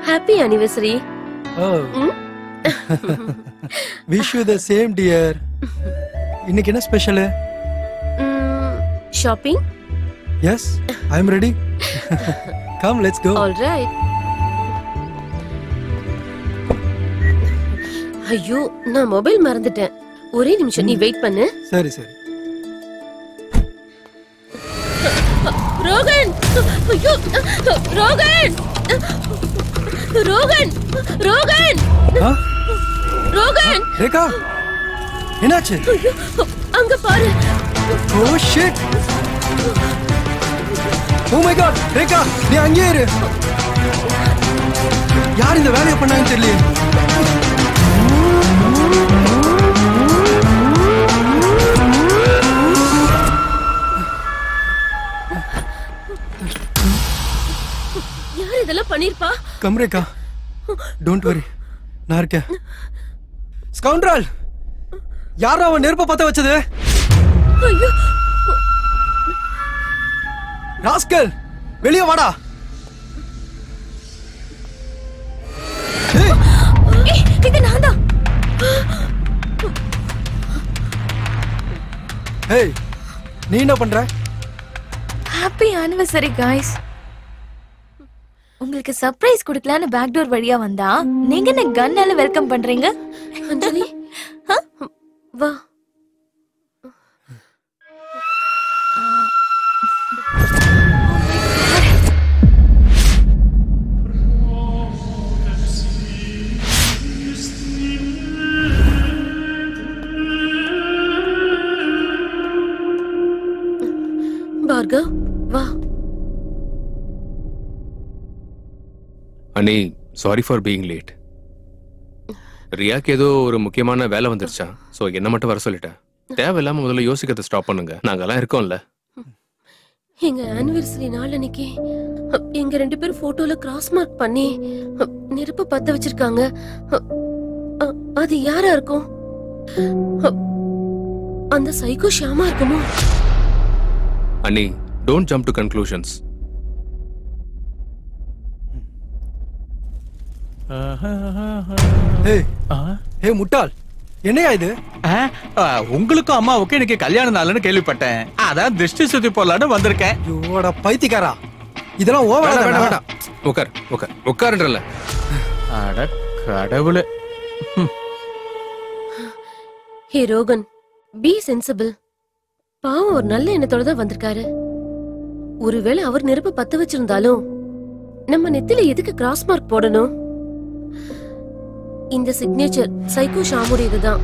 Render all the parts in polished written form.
Happy anniversary. Oh. Wish you the same, dear. இன்னைக்கு என்ன special? Shopping? Yes, I am ready. Come, let's go. All right. ஐயோ, நான் mobile மறந்துட்டேன். ஒரே நிமிஷம் நீ வெயிட் பண்ணு. சரி சரி. ரோகன்! ஐயோ! ரோகன்! ரோகன்! ரோகன்! ரோகன்! ரேகா! என்னாச்சு? அங்க பாரு. Oh shit! Oh my god! Rekha, நீ அங்கே இரு. யார் இந்த வேலையை பண்ணாங்கன்னு தெரியல. யார் இதெல்லாம் பண்ணிருப்பா? கம் ரேகா. Don't worry. நான் இருக்கேன். ஸ்கவுண்டரல்! யாரா அவன் நெருப்ப பத்த வச்சது? ஐயோ! ராஸ்கல்! வெளிய வாடா. இது நான்தான். ஏய், நீ என்ன பண்ற? Happy anniversary guys. உங்களுக்கு சர்ப்ரைஸ் கொடுக்கலாம்னு பேக் டோர் வழியா வந்தா நீங்க என்ன கன்னால வெல்கம் பண்றீங்க? அஞ்சலி வா. பார்கவ் வா. அண்ணி, சாரி ஃபார் பீயிங் லேட். ரியாக்கு ஏதோ ஒரு முக்கியமான வேலை வந்துருச்சா, சோ என்ன மட்டும் வர சொல்லிட்டேன். தேவையில்லாம முதல்ல யோசிக்கிறத ஸ்டாப் பண்ணுங்க. நாங்கெல்லாம் இருக்கோம்ல. எங்க ஆனிவர்சரி நாள் அன்னைக்கு எங்க 2 பேரும் போட்டோல கிராஸ் மார்க் பண்ணி நெருப்பு பத்த வச்சிருக்காங்க. அது யாரா இருக்கும்? அந்த சைக்கோ ஷியாமா இருக்குமோ? அண்ணி, டோன்ட் ஜம்ப் டு கன்க்ளூஷன்ஸ். ஏய், ஏய் முட்டாள், என்னையா இது? உங்களுக்கும் அம்மாவுக்கும் எனக்கு கல்யாண நாள்னு கேள்விப்பட்டேன். அதான் திருஷ்டி சுத்தி போடலான்னு வந்திருக்கேன். யோட பைத்தியக்காரா, இதெல்லாம் ஓவரா வேண்டாம் வேண்டாம். உட்கார் உட்கார் உட்காருன்றல. அட கடவுளே. ஹே ரோகன், பி சென்சிபிள். பாவம் ஒரு நல்ல எண்ணத்தோட தான் வந்திருக்காரு. ஒருவேளை அவர் நெருப்பு பத்த வச்சிருந்தாலும் நம்ம நெத்தில எதுக்கு கிராஸ் மார்க் போடணும்? இந்த சிக்னேச்சர் சைக்கோ ஷாமுடையதுதான்.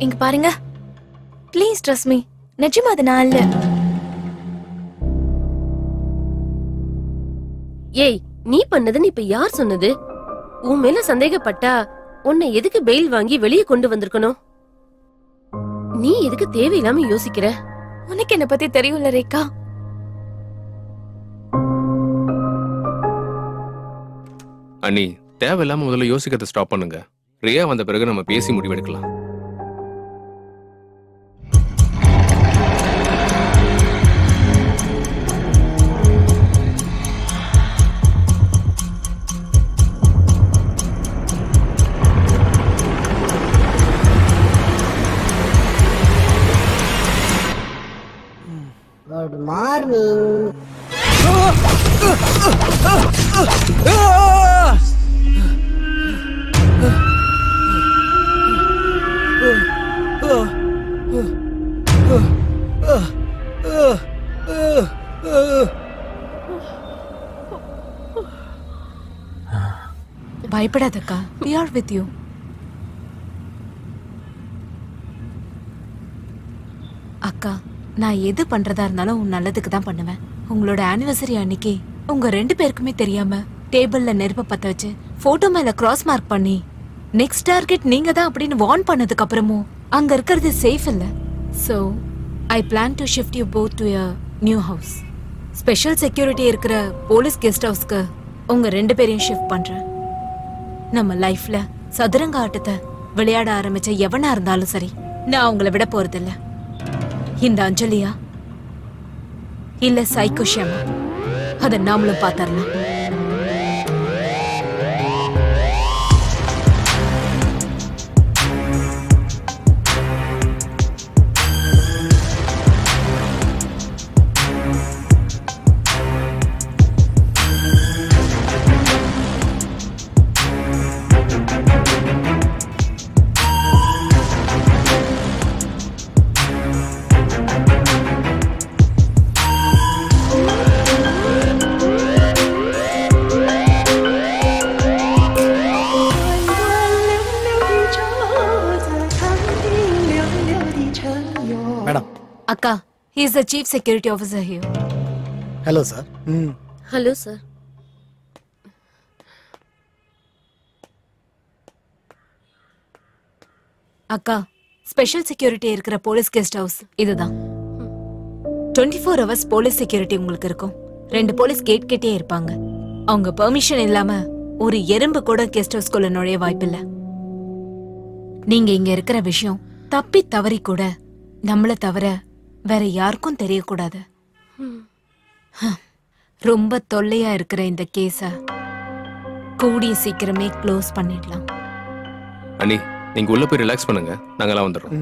இங்க பாருங்க, ப்ளீஸ் ட்ரஸ்ட் மீ. நிஜமா அது நான் இல்ல. ஏய், நீ பண்ணதுன்னு இப்ப யார் சொன்னது? உன் மேல சந்தேகப்பட்டா உன்னை எதுக்கு பெயில் வாங்கி வெளியே கொண்டு வந்திருக்கணும்? நீ எதுக்கு தேவையில்லாம யோசிக்கிற? உனக்கு என்ன பத்தி தெரியும்ல ரேகா. அண்ணி, தேவையில்லாம முதல்ல யோசிக்கிறத ஸ்டாப் பண்ணுங்க. ரியா வந்த பிறகு நம்ம பேசி முடிவெடுக்கலாம். Good morning. பயப்படாதக்கா, we are with you. அக்கா, நான் எது பண்றதா இருந்தாலும் உன் நல்லதுக்கு தான் பண்ணுவேன். உங்களோட ஆனிவர்சரி அன்னைக்கு உங்க 2 பேருக்குமே தெரியாம டேபிள்ல நெருப்ப பத்த வச்சு போட்டோ மேல கிராஸ் மார்க் பண்ணி நெக்ஸ்ட் டார்கெட் நீங்க தான் அப்படின்னு வார்ன் பண்ணதுக்கு அப்புறமும் அங்க இருக்கிறது சேஃப் இல்ல. So I plan to shift you both to a new house. Special security இருக்கிற போலீஸ் கெஸ்ட் ஹவுஸ்க்கு உங்க 2 பேரையும் ஷிஃப்ட் பண்றேன். நம்ம லைஃப்ல சதுரங்க ஆட்டத்தை விளையாட ஆரம்பிச்ச எவனா இருந்தாலும் சரி, நான் உங்களை விட போறதில்ல. இந்த அஞ்சலியா இல்ல சைக்கோ ஷியாமா? அத நாமளும் பாத்தரலாம். Akka, he is the chief security officer here. Hello, sir. Hello sir. அக்கா, ஸ்பெஷல் செக்யூரிட்டி இருக்கிற போலீஸ் கெஸ்ட் ஹவுஸ் இதுதான். 24 hours போலீஸ் செக்யூரிட்டி உங்களுக்கு இருக்கும். 2 போலீஸ் கேட் கிட்டே இருப்பாங்க. அவங்க பெர்மிஷன் இல்லாம ஒரு எறும்பு கூட கெஸ்ட் ஹவுஸ்க்குள்ள நுழைய வாய்ப்பில்லை. நீங்க இங்க இருக்கிற விஷயம் தப்பி தவறி கூட நம்மள தவிர வேற யாருக்கும் தெரியக்கூடாது. ரொம்ப தொல்லையா இருக்கிற இந்த கேஸ கூடிய சீக்கிரமே க்ளோஸ் பண்ணிடலாம். அண்ணி, நீங்க உள்ள போய் ரிலாக்ஸ் பண்ணுங்க, நாங்கெல்லாம் வந்துடுறோம்.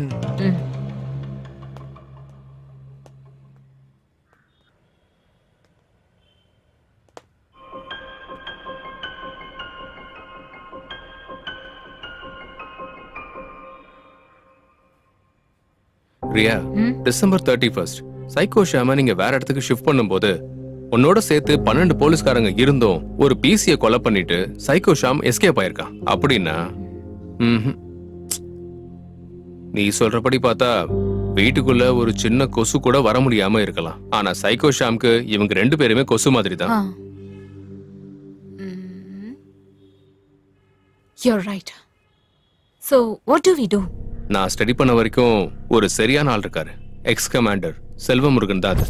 ரியா, டிசம்பர் 31 சைக்கோ ஷியாமா நீங்க வேற இடத்துக்கு ஷிஃப்ட் பண்ணும்போது உன்னோட சேர்த்து 12 போலீஸ்காரங்க இருந்தும் ஒரு பிசியை கொலை பண்ணிட்டு சைக்கோ ஷியாம் எஸ்கேப் ஆயிருக்கான். அப்படின்னா நீ சொல்றபடி பார்த்தா வீட்டுக்குள்ள ஒரு சின்ன கொசு கூட வர முடியாம இருக்கலாம். ஆனா சைக்கோ ஷியாம்க்கு இவங்க 2 பேருமே கொசு மாதிரி தான். You're right. So what do we do? நான் ஸ்டடி பண்ண வரைக்கும் ஒரு சரியான ஆள் இருக்காரு. எக்ஸ் கமாண்டர் செல்வமுருகன் தான் அது.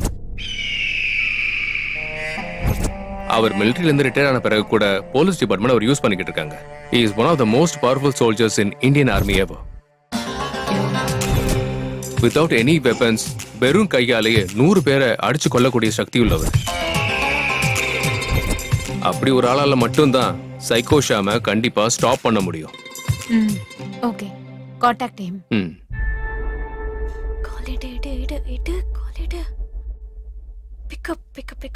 அவர் மிலிட்டரியில இருந்து ரிட்டையர் ஆன பிறகு கூட போலீஸ் டிபார்ட்மெண்ட் அவர் யூஸ் பண்ணிக்கிட்டு இருக்காங்க. He is one of the most powerful soldiers in Indian Army ever. Without any weapons, வெறும் கையாலேயே 100 பேரை அடிச்சு கொல்லக்கூடிய சக்தி உள்ளவர். அப்படி ஒரு ஆளால மட்டும்தான் சைக்கோ ஷியாமை கண்டிப்பா ஸ்டாப் பண்ண முடியும். Okay. Contact him. Call it. Call it. Pick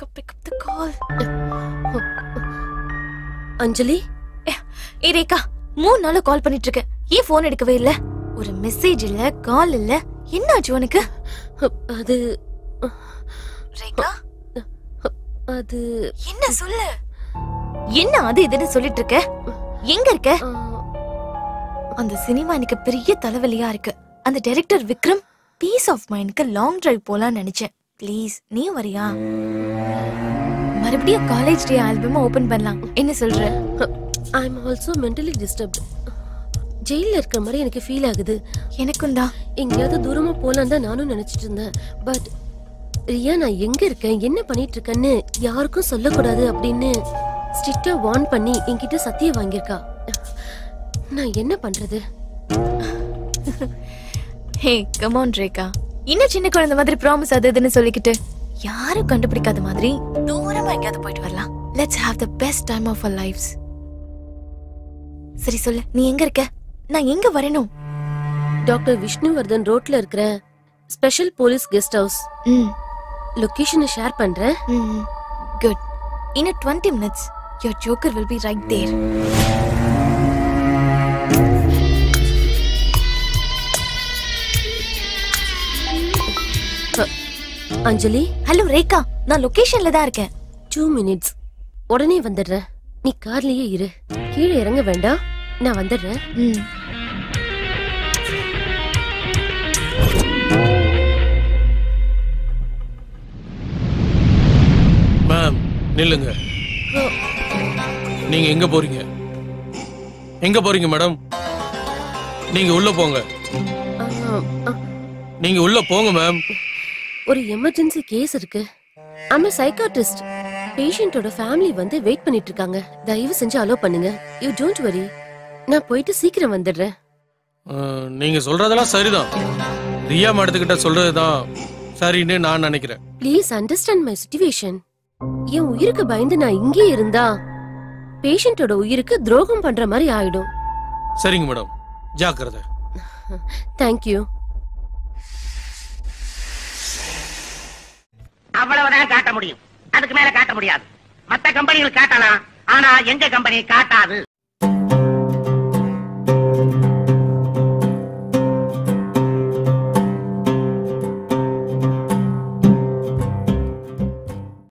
up the call. அஞ்சலி, ஏ ரேகா, 3 நாளா கால் பண்ணிட்டு இருக்கேன். ஏன் போன் எடுக்கவே இல்ல? ஒரு மெசேஜ் இல்ல, கால் இல்ல. என்னாச்சு உனக்கு? அது ரேகா, அது என்ன சொல்லு? என்ன அது இதுன்னு சொல்லிட்டு இருக்க? எங்க இருக்க? அந்த சினிமா எனக்கு பெரிய தலைவலியா இருக்கு. அந்த டைரக்டர் விக்ரம் பீஸ் ஆஃப் மைண்ட்க்கு லாங் டிரைவ் போலாம்னு நினைச்சேன். ப்ளீஸ் நீ வரியா? மறுபடியும் காலேஜ் டே ஆல்பம் ஓபன் பண்ணலாம். என்ன சொல்ற? ஐ அம் ஆல்சோ மென்டலி டிஸ்டர்ப்ட். ஜெயில இருக்கிற மாதிரி எனக்கு ஃபீல் ஆகுது. எனக்கும் தான். எங்கேயாவது தூரமா போலாம் தான் நானும் நினைச்சிட்டு இருந்தேன். பட் ரியா, நான் எங்க இருக்கேன், என்ன பண்ணிட்டு இருக்கேன்னு யாருக்கும் சொல்லக்கூடாது அப்படின்னு ஸ்ட்ரிக்டா வார்ன் பண்ணி என்கிட்ட சத்தியம் வாங்கியிருக்கா. நான் என்ன பண்றது? ஹே கம் ஆன் ரேகா, இன்னும் சின்ன குழந்தை மாதிரி ப்ராமிஸ் அது இதுன்னு சொல்லிக்கிட்டு யாரும் கண்டுபிடிக்காத மாதிரி தூரமா எங்கேயாவது போயிட்டு வரலாம். Let's have the best time of our life's. சரி சொல்லு, நீ எங்க இருக்க? நான் எங்க வரணும்? டாக்டர் விஷ்ணுவர்தன் ரோட்ல இருக்கிற ஸ்பெஷல் போலீஸ் கெஸ்ட் ஹவுஸ். லொகேஷனை ஷேர் பண்றேன். Good. In 20 minutes your joker will be right there. Anjali, hello Rekha, நான் லொகேஷன்ல தான் இருக்கேன். 2 minutes. உடனே வந்துடுறேன். நீ கார்லயே இரு, கீழே இறங்க வேண்டாம், நான் வந்துடுறேன். மேம் நில்லுங்க. நீங்க எங்க போறீங்க? எங்க போறீங்க மேடம்? நீங்க உள்ள போங்க. நீங்க உள்ள போங்க மேம். ஒரு எமர்ஜென்சி கேஸ் இருக்கு. I'm a psychiatrist. பேஷண்டோட ஃபேமிலி வந்து வெயிட் பண்ணிட்டு இருக்காங்க. தயவு செஞ்சு அலோ பண்ணுங்க. You don't worry. நான் போயிட்டு சீக்கிரம் வந்துடுறேன். நீங்க சொல்றதெல்லாம் சரிதான். ரியா மேடத்துக்கிட்ட சொல்றதுதான் சரின்னு நான் நினைக்கிறேன். Please understand my situation. என் உயிருக்கு பயந்து நான் இங்கே இருந்தா பேஷண்டோட உயிருக்கு துரோகம் பண்ற மாதிரி ஆயிடும். சரிங்க மேடம், ஜாக்கிரதை. தேங்க்யூ. அவ்வளவுதான் காட்ட முடியும், அதுக்கு மேல காட்ட முடியாது. மத்த கம்பெனிகள் காட்டலாம், ஆனா எங்க கம்பெனி காட்டாது.